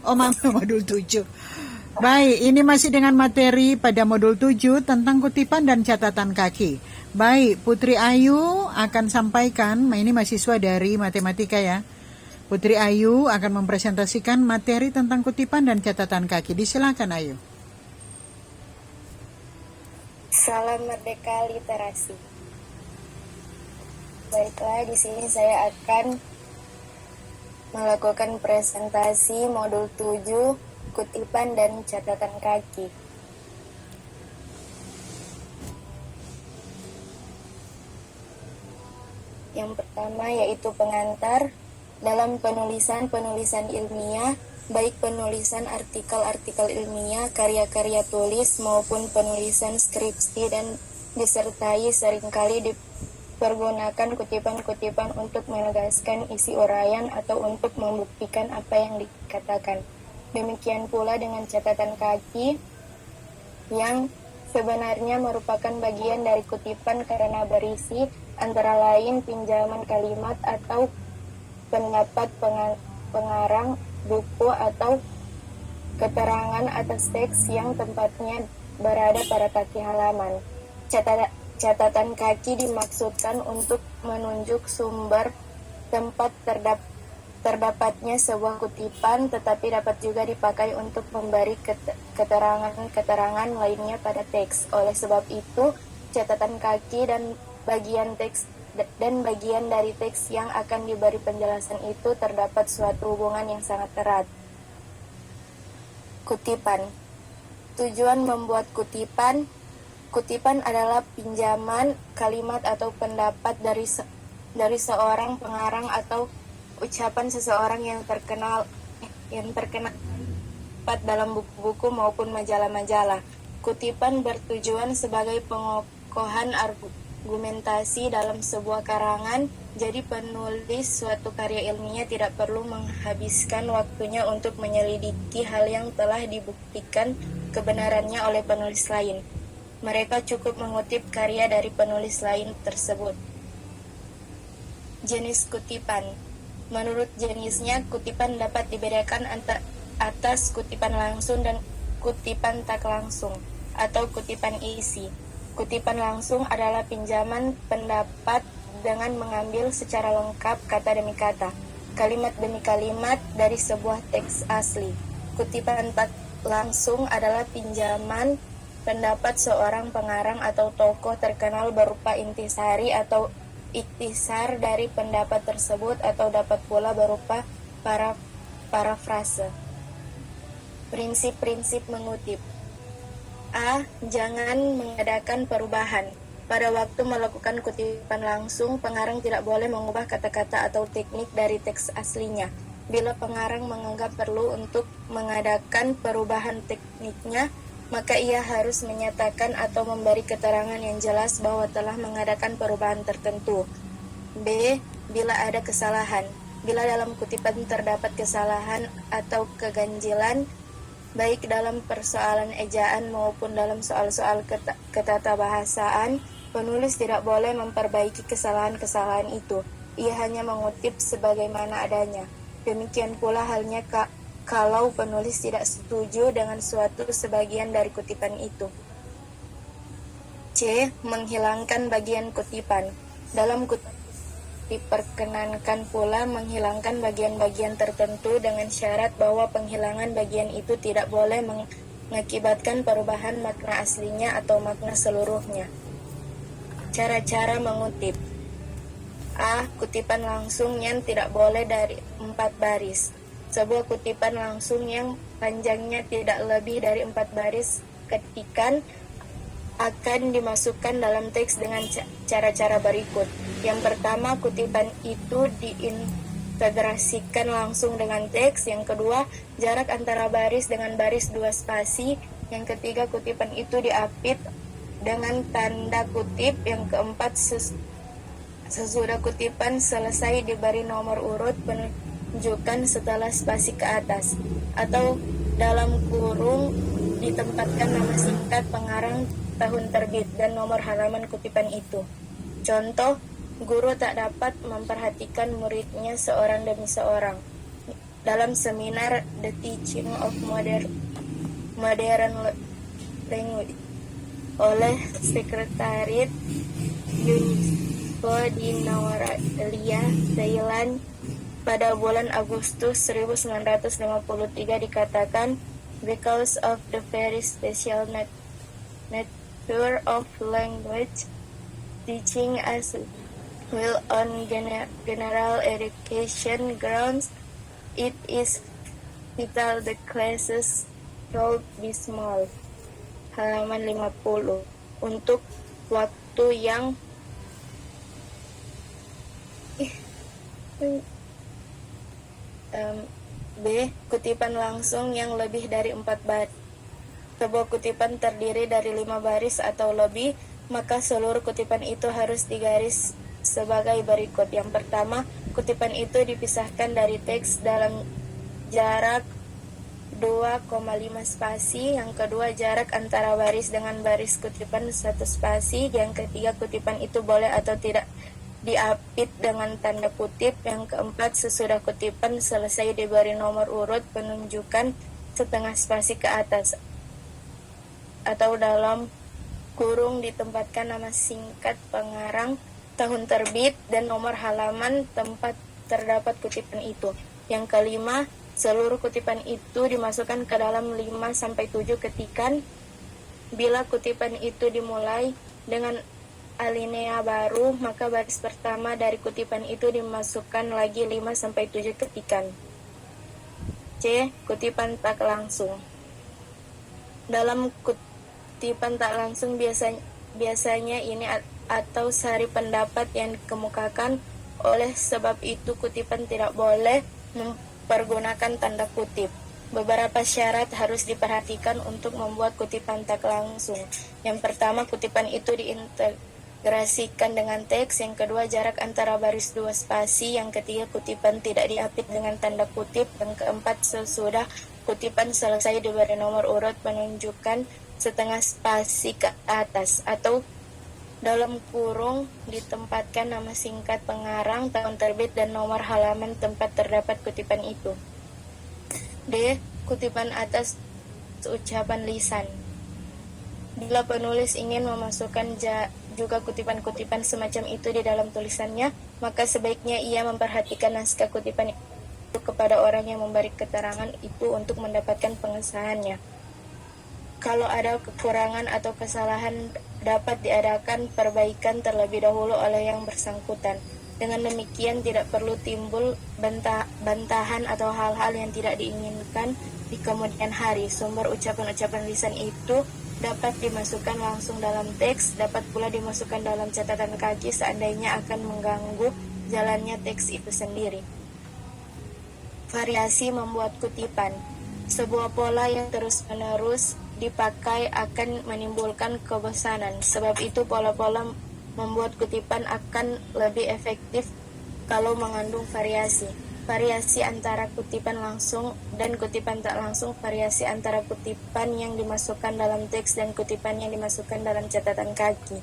Oh, modul 7. Baik, ini masih dengan materi pada modul 7 tentang kutipan dan catatan kaki. Baik, Putri Ayu akan sampaikan, ini mahasiswa dari matematika ya. Putri Ayu akan mempresentasikan materi tentang kutipan dan catatan kaki. Disilakan Ayu. Salam Merdeka Literasi. Baiklah, di sini saya akan melakukan presentasi modul 7 kutipan dan catatan kaki. Yang pertama yaitu pengantar. Dalam penulisan ilmiah, baik penulisan artikel-artikel ilmiah, karya-karya tulis maupun penulisan skripsi dan disertai seringkali dipergunakan kutipan-kutipan untuk menegaskan isi uraian atau untuk membuktikan apa yang dikatakan. Demikian pula dengan catatan kaki yang sebenarnya merupakan bagian dari kutipan karena berisi antara lain pinjaman kalimat atau pendapat pengarang buku atau keterangan atas teks yang tempatnya berada pada kaki halaman. Catatan kaki dimaksudkan untuk menunjuk sumber tempat terdapatnya sebuah kutipan, tetapi dapat juga dipakai untuk memberi keterangan-keterangan lainnya pada teks. Oleh sebab itu, catatan kaki dan bagian dari teks yang akan diberi penjelasan itu terdapat suatu hubungan yang sangat erat. Kutipan. Tujuan membuat kutipan. Kutipan adalah pinjaman kalimat atau pendapat dari seorang pengarang atau ucapan seseorang yang terkenal dalam buku-buku maupun majalah-majalah. Kutipan bertujuan sebagai pengokohan argumentasi dalam sebuah karangan, jadi penulis suatu karya ilmiah tidak perlu menghabiskan waktunya untuk menyelidiki hal yang telah dibuktikan kebenarannya oleh penulis lain. Mereka cukup mengutip karya dari penulis lain tersebut. Jenis kutipan. Menurut jenisnya, kutipan dapat dibedakan atas kutipan langsung dan kutipan tak langsung, atau kutipan isi. Kutipan langsung adalah pinjaman pendapat dengan mengambil secara lengkap kata demi kata, kalimat demi kalimat dari sebuah teks asli. Kutipan tak langsung adalah pinjaman pendapat seorang pengarang atau tokoh terkenal berupa intisari atau iktisar dari pendapat tersebut, atau dapat pula berupa parafrase. Prinsip-prinsip mengutip. A. Jangan mengadakan perubahan. Pada waktu melakukan kutipan langsung, pengarang tidak boleh mengubah kata-kata atau teknik dari teks aslinya. Bila pengarang menganggap perlu untuk mengadakan perubahan tekniknya, maka ia harus menyatakan atau memberi keterangan yang jelas bahwa telah mengadakan perubahan tertentu. B. Bila ada kesalahan. Bila dalam kutipan terdapat kesalahan atau keganjilan, baik dalam persoalan ejaan maupun dalam soal-soal ketatabahasaan, penulis tidak boleh memperbaiki kesalahan-kesalahan itu. Ia hanya mengutip sebagaimana adanya. Demikian pula halnya kalau penulis tidak setuju dengan suatu sebagian dari kutipan itu. C. Menghilangkan bagian kutipan. Dalam kutipan diperkenankan pula menghilangkan bagian-bagian tertentu dengan syarat bahwa penghilangan bagian itu tidak boleh mengakibatkan perubahan makna aslinya atau makna seluruhnya. Cara-cara mengutip. A. Kutipan langsung yang tidak boleh dari 4 baris. Sebuah kutipan langsung yang panjangnya tidak lebih dari 4 baris ketikan akan dimasukkan dalam teks dengan cara-cara berikut. Yang pertama, kutipan itu diintegrasikan langsung dengan teks. Yang kedua, jarak antara baris dengan baris 2 spasi. Yang ketiga, kutipan itu diapit dengan tanda kutip. Yang keempat, sesudah kutipan selesai diberi nomor urut penunjukan setelah spasi ke atas, atau dalam kurung ditempatkan nama singkat pengarang, tahun terbit, dan nomor halaman kutipan itu. Contoh, guru tak dapat memperhatikan muridnya seorang demi seorang. dalam seminar The Teaching of Modern Language oleh Sekretariat UNESCO di Nawaralia, Thailand pada bulan Agustus 1953 dikatakan, because of the very special nature of language, teaching as well on general education grounds, it is vital the classes should be small. Halaman 50. Untuk waktu yang B. Kutipan langsung yang lebih dari 4 baris. Sebuah kutipan terdiri dari 5 baris atau lebih, maka seluruh kutipan itu harus digaris sebagai berikut. Yang pertama, kutipan itu dipisahkan dari teks dalam jarak 2,5 spasi. Yang kedua, jarak antara baris dengan baris kutipan 1 spasi. Yang ketiga, kutipan itu boleh atau tidak diapit dengan tanda kutip. Yang keempat, sesudah kutipan selesai diberi nomor urut penunjukan setengah spasi ke atas atau dalam kurung ditempatkan nama singkat pengarang, tahun terbit, dan nomor halaman tempat terdapat kutipan itu. Yang kelima, seluruh kutipan itu dimasukkan ke dalam 5-7 ketikan. Bila kutipan itu dimulai dengan alinea baru, maka baris pertama dari kutipan itu dimasukkan lagi 5-7 ketikan. C. Kutipan tak langsung. Dalam kutipan tak langsung biasanya ini atau sari pendapat yang dikemukakan. Oleh sebab itu kutipan tidak boleh mempergunakan tanda kutip. Beberapa syarat harus diperhatikan untuk membuat kutipan tak langsung. Yang pertama, kutipan itu diintegrasikan dengan teks. Yang kedua, jarak antara baris 2 spasi. Yang ketiga, kutipan tidak diapit dengan tanda kutip. Yang keempat, sesudah kutipan selesai diberi nomor urut penunjukan setengah spasi ke atas atau dalam kurung ditempatkan nama singkat pengarang, tahun terbit, dan nomor halaman tempat terdapat kutipan itu. D. Kutipan atas ucapan lisan. Bila penulis ingin memasukkan juga kutipan-kutipan semacam itu di dalam tulisannya, maka sebaiknya ia memperhatikan naskah kutipan itu kepada orang yang memberi keterangan itu untuk mendapatkan pengesahannya. Kalau ada kekurangan atau kesalahan, dapat diadakan perbaikan terlebih dahulu oleh yang bersangkutan. Dengan demikian tidak perlu timbul bantahan atau hal-hal yang tidak diinginkan di kemudian hari. Sumber ucapan-ucapan lisan itu dapat dimasukkan langsung dalam teks, dapat pula dimasukkan dalam catatan kaki seandainya akan mengganggu jalannya teks itu sendiri. Variasi membuat kutipan. Sebuah pola yang terus-menerus dipakai akan menimbulkan kebosanan. Sebab itu pola-pola membuat kutipan akan lebih efektif kalau mengandung variasi. Variasi antara kutipan langsung dan kutipan tak langsung, variasi antara kutipan yang dimasukkan dalam teks dan kutipan yang dimasukkan dalam catatan kaki.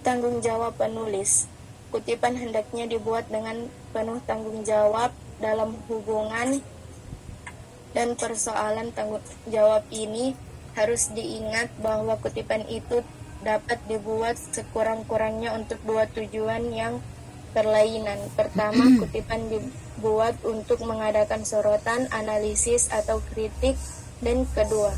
Tanggung jawab penulis. Kutipan hendaknya dibuat dengan penuh tanggung jawab dalam hubungan dan persoalan tanggung jawab ini harus diingat bahwa kutipan itu dapat dibuat sekurang-kurangnya untuk 2 tujuan yang berlainan. Pertama, kutipan dibuat untuk mengadakan sorotan, analisis, atau kritik. Dan kedua,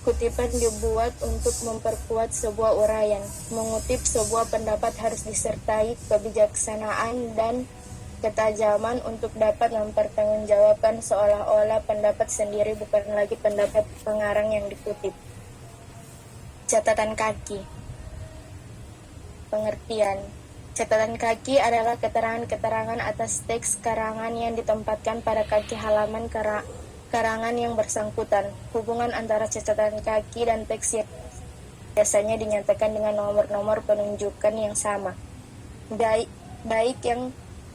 kutipan dibuat untuk memperkuat sebuah uraian. Mengutip sebuah pendapat harus disertai kebijaksanaan dan ketajaman untuk dapat mempertanggungjawabkan seolah-olah pendapat sendiri bukan lagi pendapat pengarang yang dikutip. Catatan kaki. Pengertian. Catatan kaki adalah keterangan-keterangan atas teks karangan yang ditempatkan pada kaki halaman karangan yang bersangkutan. Hubungan antara catatan kaki dan teks yang biasanya dinyatakan dengan nomor-nomor penunjukan yang sama, baik yang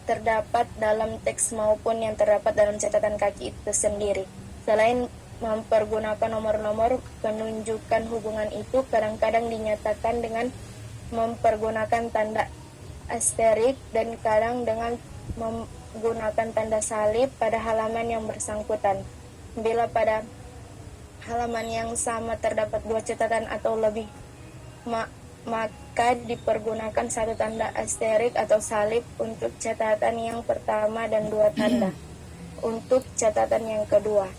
terdapat dalam teks maupun yang terdapat dalam catatan kaki itu sendiri. Selain mempergunakan nomor-nomor penunjukan hubungan itu, kadang-kadang dinyatakan dengan mempergunakan tanda asterik dan kadang dengan gunakan tanda salib pada halaman yang bersangkutan. Bila pada halaman yang sama terdapat 2 catatan atau lebih, maka dipergunakan 1 tanda asterik atau salib untuk catatan yang pertama dan 2 tanda untuk catatan yang kedua.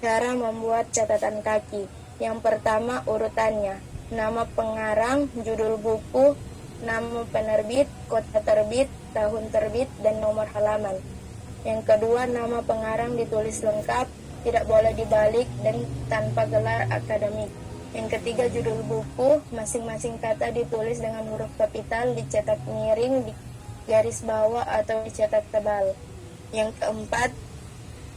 Cara membuat catatan kaki. Yang pertama, urutannya: nama pengarang, judul buku, nama penerbit, kota terbit, tahun terbit, dan nomor halaman. Yang kedua, nama pengarang ditulis lengkap, tidak boleh dibalik dan tanpa gelar akademik. Yang ketiga, judul buku, masing-masing kata ditulis dengan huruf kapital, dicetak miring, di garis bawah atau dicetak tebal. Yang keempat,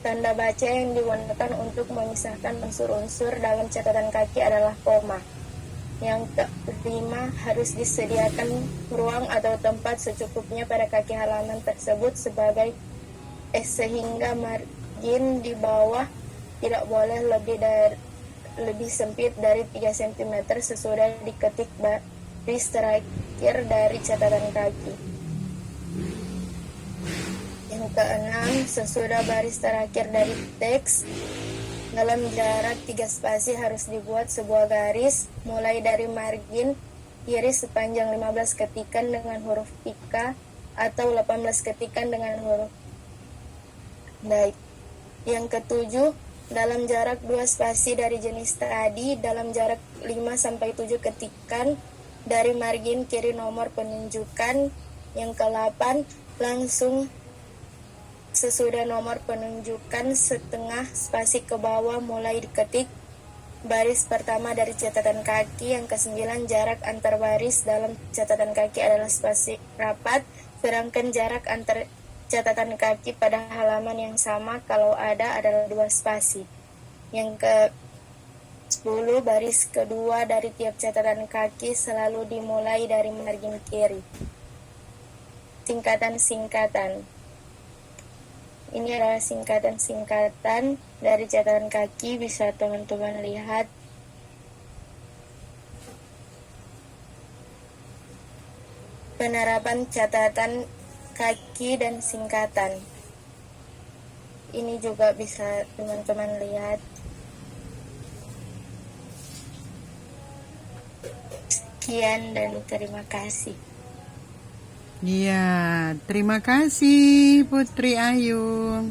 tanda baca yang digunakan untuk memisahkan unsur-unsur dalam catatan kaki adalah koma. Yang kelima, harus disediakan ruang atau tempat secukupnya pada kaki halaman tersebut sehingga margin di bawah tidak boleh lebih sempit dari 3 cm sesudah diketik baris terakhir dari catatan kaki. Yang keenam, sesudah baris terakhir dari teks, dalam jarak 3 spasi harus dibuat sebuah garis mulai dari margin kiri sepanjang 15 ketikan dengan huruf pika atau 18 ketikan dengan huruf baik. Yang ketujuh, dalam jarak 2 spasi dari jenis tadi, dalam jarak 5-7 ketikan dari margin kiri nomor penunjukan. Yang ke-8, langsung sesudah nomor penunjukan setengah spasi ke bawah mulai diketik baris pertama dari catatan kaki. Yang ke-9, jarak antar baris dalam catatan kaki adalah spasi rapat, sedangkan jarak antar catatan kaki pada halaman yang sama kalau ada adalah 2 spasi. Yang ke-10, baris kedua dari tiap catatan kaki selalu dimulai dari margin kiri. Singkatan-singkatan. Ini adalah singkatan-singkatan dari catatan kaki, bisa teman-teman lihat. Penerapan catatan kaki dan singkatan. Ini juga bisa teman-teman lihat. Sekian dan terima kasih. Iya, terima kasih Putri Ayu.